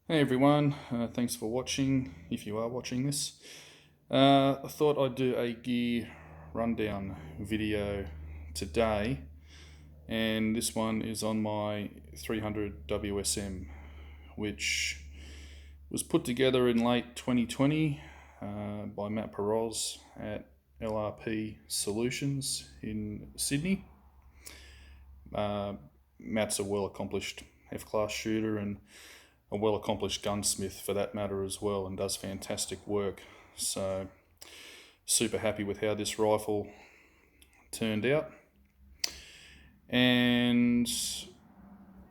Hey everyone, thanks for watching, if you are watching this. I thought I'd do a gear rundown video today, and this one is on my 300 WSM, which was put together in late 2020 by Matt Peroz at LRP Solutions in Sydney. Matt's a well-accomplished F-class shooter and a well-accomplished gunsmith for that matter as well, and does fantastic work. So super happy with how this rifle turned out. And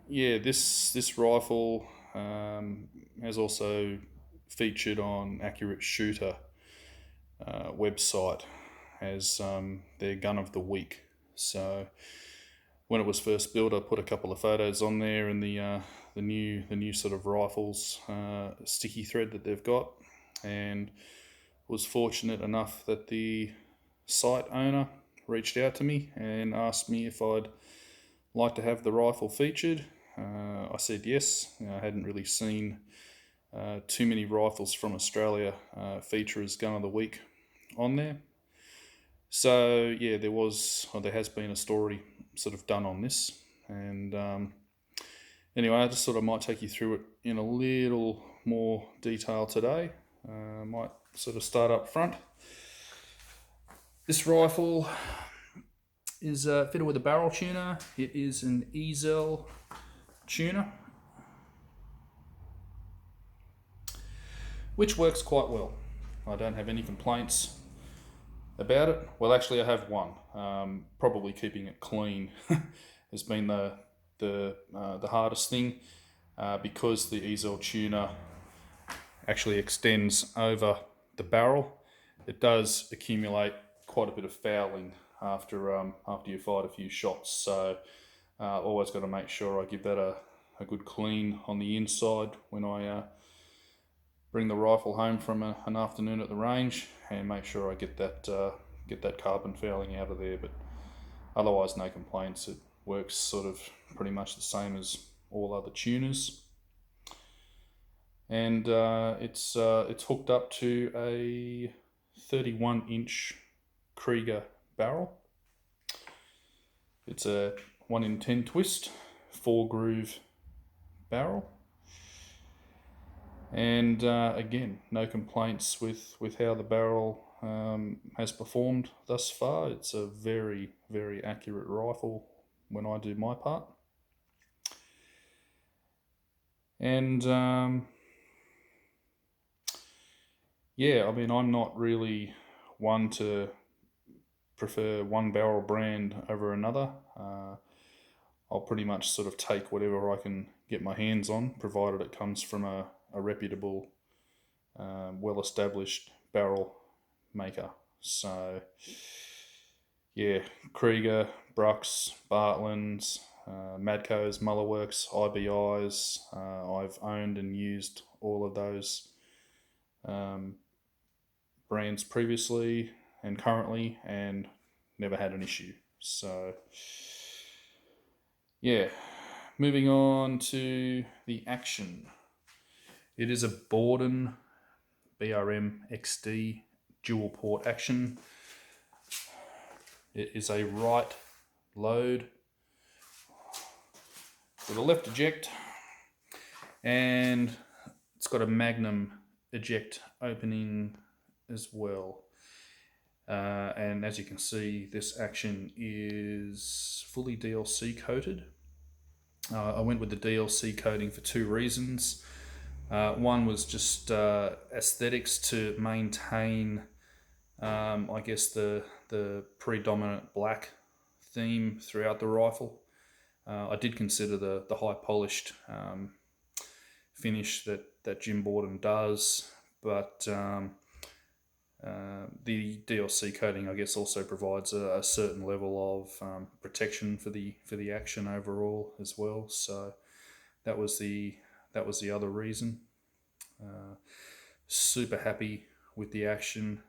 yeah, this rifle has also featured on Accurate Shooter website as their gun of the week. So when it was first built, I put a couple of photos on there, and the new sort of rifles sticky thread that they've got, and was fortunate enough that the site owner reached out to me and asked me if I'd like to have the rifle featured. I said yes. I hadn't really seen too many rifles from Australia feature as gun of the week on there. So yeah, there has been a story sort of done on this, and anyway, I just sort of might take you through it in a little more detail today. Might sort of start up front. This rifle is fitted with a barrel tuner. It is an Ezel tuner, which works quite well. I don't have any complaints about it. Well, actually, I have one. Probably keeping it clean has been the hardest thing, because the Ezel tuner actually extends over the barrel. It does accumulate quite a bit of fouling after you fired a few shots. So always got to make sure I give that a good clean on the inside when I bring the rifle home from an afternoon at the range, and make sure I get that carbon fouling out of there. But otherwise, no complaints. It works sort of pretty much the same as all other tuners, and it's hooked up to a 31-inch Krieger barrel. It's a 1 in 10 twist, 4-groove barrel. And again, no complaints with how the barrel has performed thus far. It's a very, very accurate rifle when I do my part. And yeah, I mean, I'm not really one to prefer one barrel brand over another. I'll pretty much sort of take whatever I can get my hands on, provided it comes from a reputable, well-established barrel maker. So yeah, Krieger, Brux, Bartlands, Madco's, Mullerworks, IBI's. I've owned and used all of those brands previously and currently, and never had an issue. So yeah, moving on to the action. It is a Borden BRM XD dual port action. It is a right load with a left eject, and it's got a Magnum eject opening as well. And as you can see, this action is fully DLC coated. I went with the DLC coating for two reasons. One was just aesthetics, to maintain, I guess, the predominant black theme throughout the rifle. I did consider the high polished finish that Jim Borden does, but the DLC coating, I guess, also provides a certain level of protection for the action overall as well. So that was the other reason. Super happy with the action.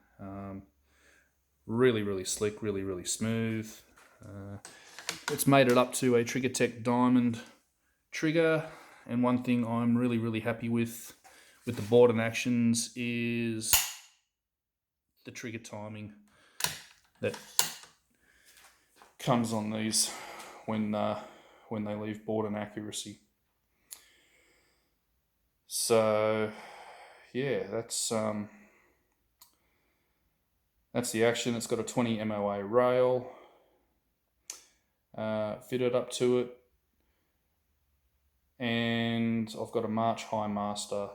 Really, really slick, really, really smooth. It's made it up to a Trigger Tech Diamond trigger, and one thing I'm really happy with the Borden actions is the trigger timing that comes on these when they leave Borden accuracy. So yeah, that's the action. It's got a 20 MOA rail fitted up to it, and I've got a March High Master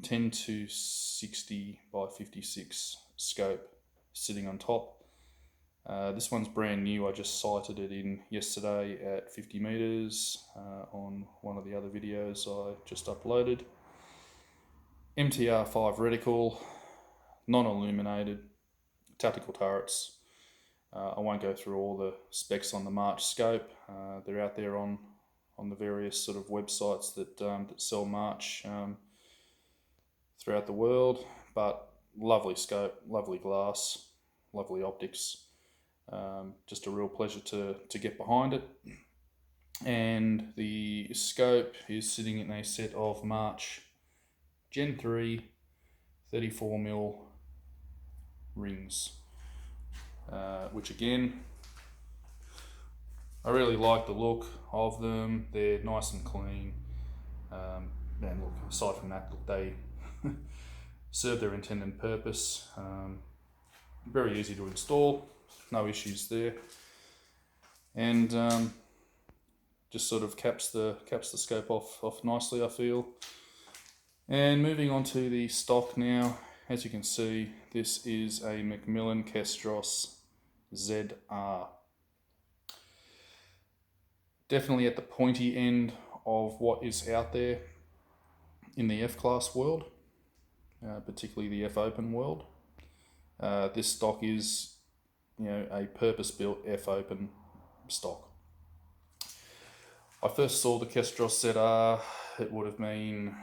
10 to 60 by 56 scope sitting on top. This one's brand new. I just sighted it in yesterday at 50 meters on one of the other videos I just uploaded. MTR5 reticle, non-illuminated, tactical turrets. I won't go through all the specs on the March scope. They're out there on the various sort of websites that sell March throughout the world. But lovely scope, lovely glass, lovely optics. Just a real pleasure to get behind it. And the scope is sitting in a set of March Gen 3 34mm rings, which again, I really like the look of them. They're nice and clean, and look, aside from that, look, they serve their intended purpose. Very easy to install, no issues there, and just sort of caps the scope off nicely, I feel. And moving on to the stock now, as you can see, this is a Macmillan Kestros ZR. Definitely at the pointy end of what is out there in the F-class world, particularly the F-open world. This stock is, a purpose-built F-open stock. I first saw the Kestros ZR, it would have been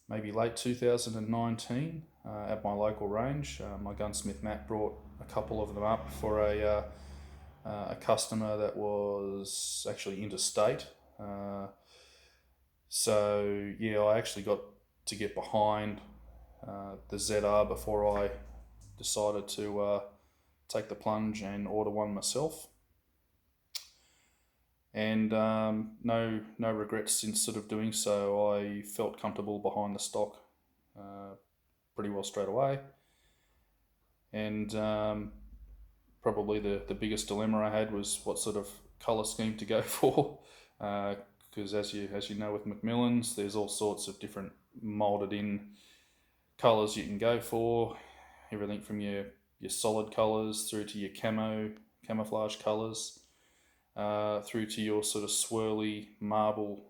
maybe late 2019 at my local range. My gunsmith Matt brought a couple of them up for a customer that was actually interstate. So yeah, I actually got to get behind the ZR before I decided to take the plunge and order one myself. And no regrets since sort of doing so. I felt comfortable behind the stock pretty well straight away. And probably the biggest dilemma I had was what sort of colour scheme to go for, because as you know with Macmillans, there's all sorts of different moulded in colours you can go for. Everything from your solid colours through to your camouflage colours. Through to your sort of swirly marble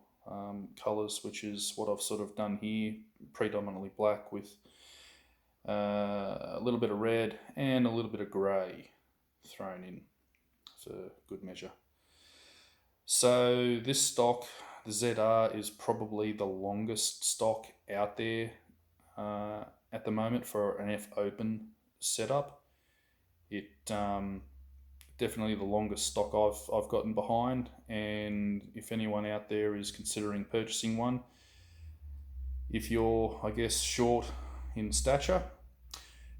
colours, which is what I've sort of done here, predominantly black with a little bit of red and a little bit of grey thrown in for good measure. So this stock, the ZR, is probably the longest stock out there at the moment for an F-open setup. It definitely the longest stock I've gotten behind, and if anyone out there is considering purchasing one, if you're, I guess, short in stature,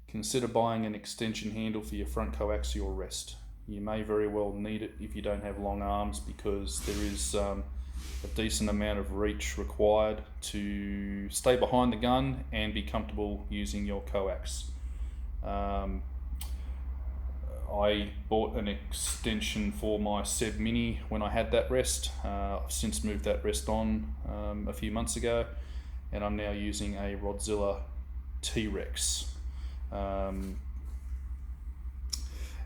consider buying an extension handle for your front coaxial rest. You may very well need it if you don't have long arms, because there is a decent amount of reach required to stay behind the gun and be comfortable using your coax. I bought an extension for my Seb Mini when I had that rest. I've since moved that rest on a few months ago, and I'm now using a Rodzilla T-Rex. And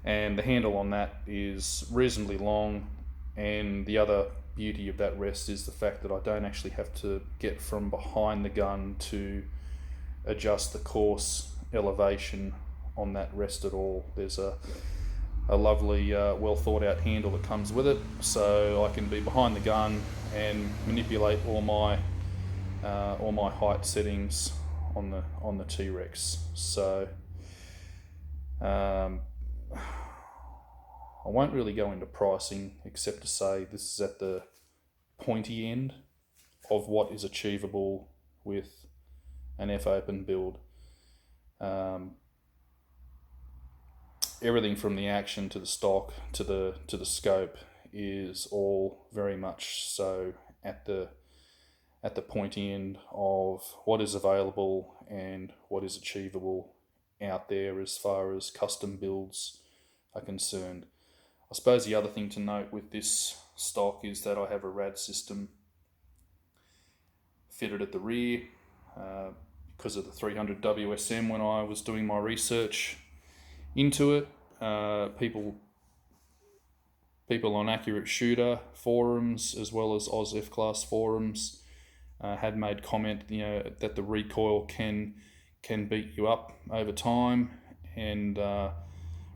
the handle on that is reasonably long, and the other beauty of that rest is the fact that I don't actually have to get from behind the gun to adjust the course elevation on that rest at all. There's a lovely, well thought out handle that comes with it, so I can be behind the gun and manipulate all my height settings on the T-Rex. So I won't really go into pricing, except to say this is at the pointy end of what is achievable with an F-open build. Everything from the action to the stock to the scope is all very much so at the pointy end of what is available and what is achievable out there as far as custom builds are concerned. I suppose the other thing to note with this stock is that I have a rad system fitted at the rear because of the 300 WSM. When I was doing my research into it, people on Accurate Shooter forums as well as Oz F-Class forums had made comment, that the recoil can beat you up over time, and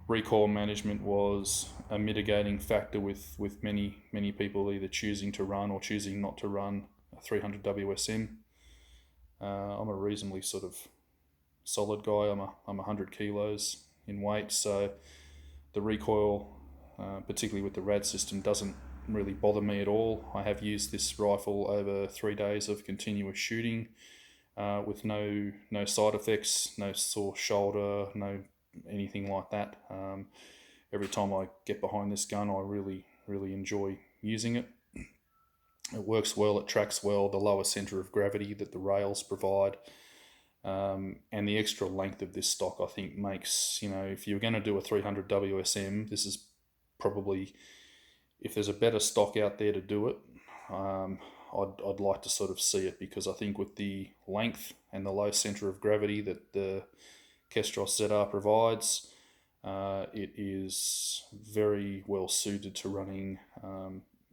recoil management was a mitigating factor with many people either choosing to run or choosing not to run a 300 WSM. I'm a reasonably sort of solid guy. I'm 100 kilos in weight, so the recoil, particularly with the rad system, doesn't really bother me at all. I have used this rifle over 3 days of continuous shooting with no side effects, no sore shoulder, no anything like that. Every time I get behind this gun, I really enjoy using it. It works well, it tracks well, the lower centre of gravity that the rails provide, and the extra length of this stock, I think, makes, if you're going to do a 300 WSM, this is probably, if there's a better stock out there to do it, I'd like to sort of see it, because I think with the length and the low centre of gravity that the Kestros ZR provides, it is very well suited to running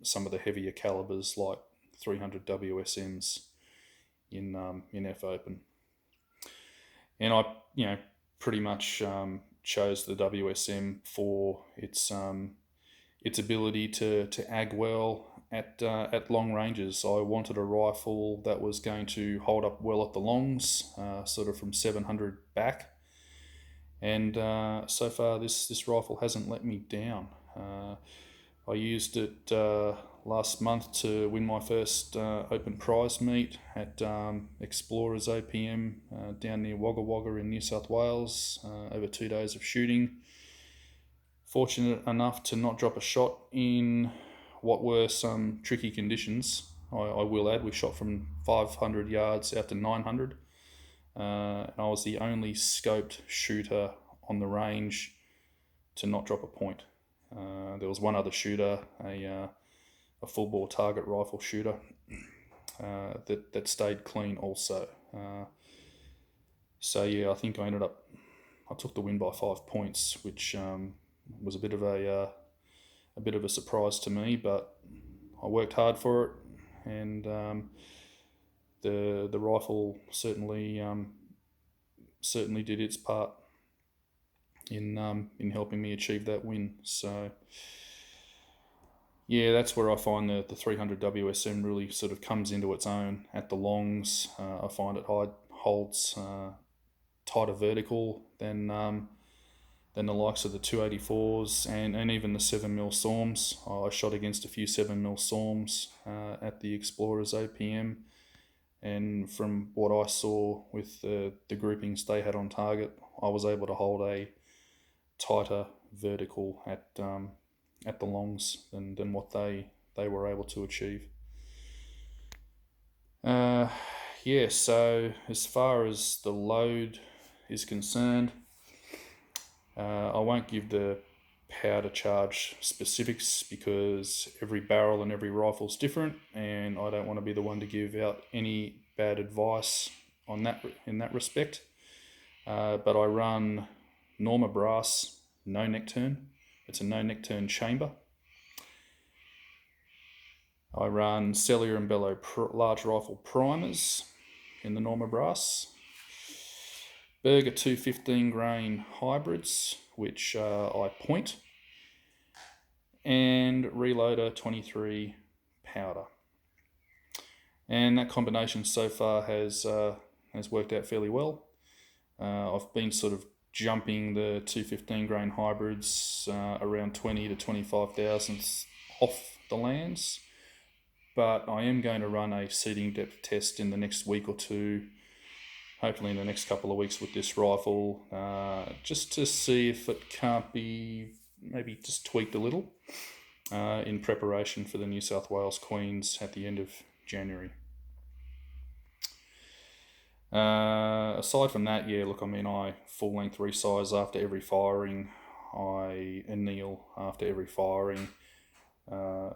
some of the heavier calibers like 300 WSMs in F-open. And I, pretty much chose the WSM for its ability to ag well at long ranges. I wanted a rifle that was going to hold up well at the longs, sort of from 700 back. And so far, this rifle hasn't let me down. I used it last month to win my first open prize meet at Explorers OPM down near Wagga Wagga in New South Wales, over 2 days of shooting. Fortunate enough to not drop a shot in what were some tricky conditions. I will add, we shot from 500 yards out to 900. And I was the only scoped shooter on the range to not drop a point. There was one other shooter, a full bore target rifle shooter, that stayed clean also. So yeah, I think I took the win by 5 points, which was a bit of a surprise to me, but I worked hard for it, and the rifle certainly did its part in helping me achieve that win. So yeah, that's where I find the 300 WSM really sort of comes into its own at the longs. I find it holds tighter vertical than the likes of the 284s and even the 7mm Storms. I shot against a few 7mm Storms at the Explorers OPM, and from what I saw with the groupings they had on target, I was able to hold a tighter vertical at the longs than what they were able to achieve. So as far as the load is concerned, I won't give the powder charge specifics because every barrel and every rifle's different, and I don't want to be the one to give out any bad advice on that in that respect. But I run Norma brass, no neck turn. It's a no neck turn chamber. I run Cellular and Bellow large rifle primers in the Norma brass. Berger 215 grain hybrids, which I point, and Reloader 23 powder. And that combination so far has worked out fairly well. I've been sort of jumping the 215 grain hybrids around 20 to 25 thousandths off the lands, but I am going to run a seating depth test in the next week or two, hopefully in the next couple of weeks with this rifle, just to see if it can't be maybe just tweaked a little in preparation for the New South Wales Queens at the end of January. Aside from that, I full length resize after every firing. I anneal after every firing.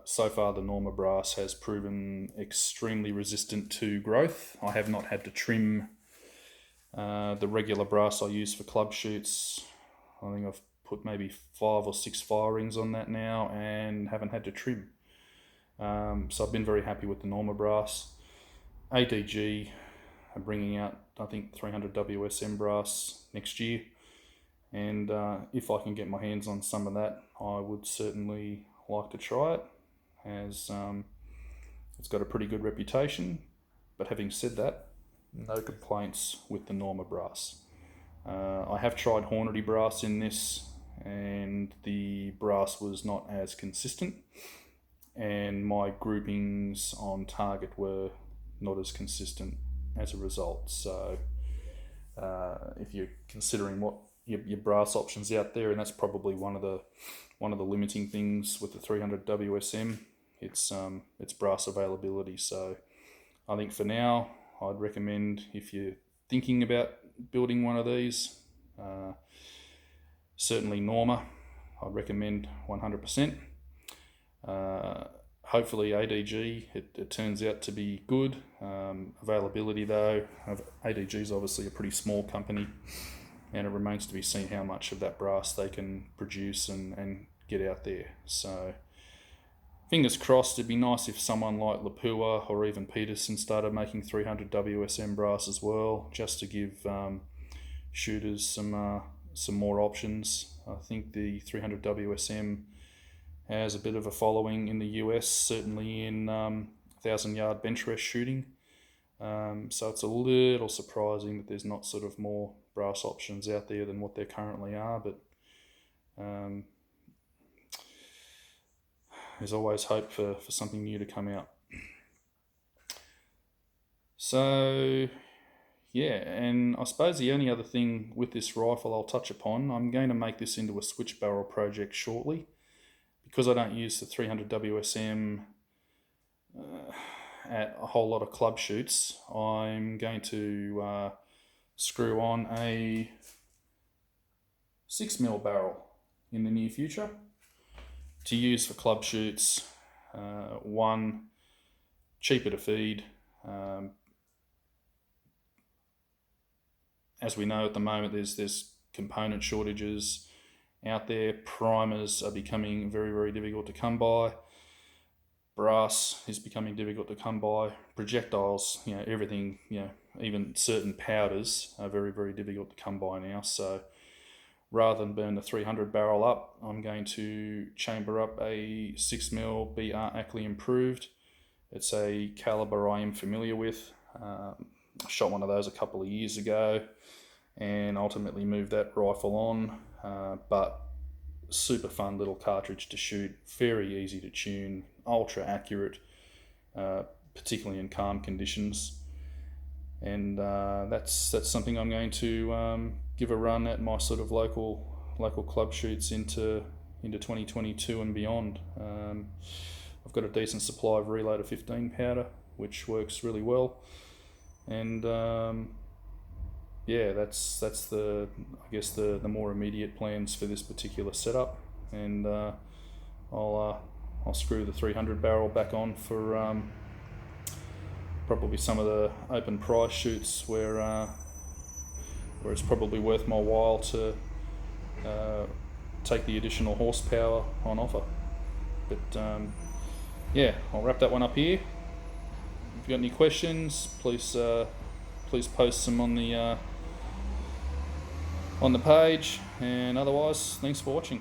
So far, the Norma brass has proven extremely resistant to growth. I have not had to trim the regular brass I use for club shoots. I think I've put maybe 5 or 6 firings on that now and haven't had to trim. So I've been very happy with the Norma brass. ADG are bringing out, I think, 300 WSM brass next year. And if I can get my hands on some of that, I would certainly like to try it, as it's got a pretty good reputation. But having said that, no complaints with the Norma brass. I have tried Hornady brass in this, and the brass was not as consistent, and my groupings on target were not as consistent as a result. So if you're considering what your brass options out there, and that's probably one of the limiting things with the 300 WSM, it's brass availability. So I think for now, I'd recommend, if you're thinking about building one of these, certainly Norma, I'd recommend 100%. Hopefully ADG, it turns out to be good. Availability though, ADG is obviously a pretty small company, and it remains to be seen how much of that brass they can produce and get out there. So fingers crossed. It'd be nice if someone like Lapua or even Peterson started making 300 WSM brass as well, just to give shooters some more options. I think the 300 WSM has a bit of a following in the US, certainly in 1,000-yard bench rest shooting. So it's a little surprising that there's not sort of more brass options out there than what there currently are, but there's always hope for something new to come out. So yeah, and I suppose the only other thing with this rifle I'll touch upon, I'm going to make this into a switch barrel project shortly. Because I don't use the 300 WSM at a whole lot of club shoots, I'm going to screw on a 6mm barrel in the near future to use for club shoots. One, cheaper to feed. As we know at the moment, there's component shortages out there. Primers are becoming very, very difficult to come by. Brass is becoming difficult to come by. Projectiles, everything, even certain powders are very, very difficult to come by now. So rather than burn the 300 barrel up, I'm going to chamber up a 6mm BR Ackley Improved. It's a caliber I am familiar with. I shot one of those a couple of years ago and ultimately moved that rifle on. But super fun little cartridge to shoot, very easy to tune, ultra accurate, particularly in calm conditions. And that's something I'm going to give a run at my sort of local club shoots into 2022 and beyond. I've got a decent supply of Reloader 15 powder, which works really well, and that's the more immediate plans for this particular setup. And I'll screw the 300 barrel back on for probably some of the open price shoots where it's probably worth my while to take the additional horsepower on offer. But I'll wrap that one up here. If you've got any questions, please post them on the page, and otherwise, thanks for watching.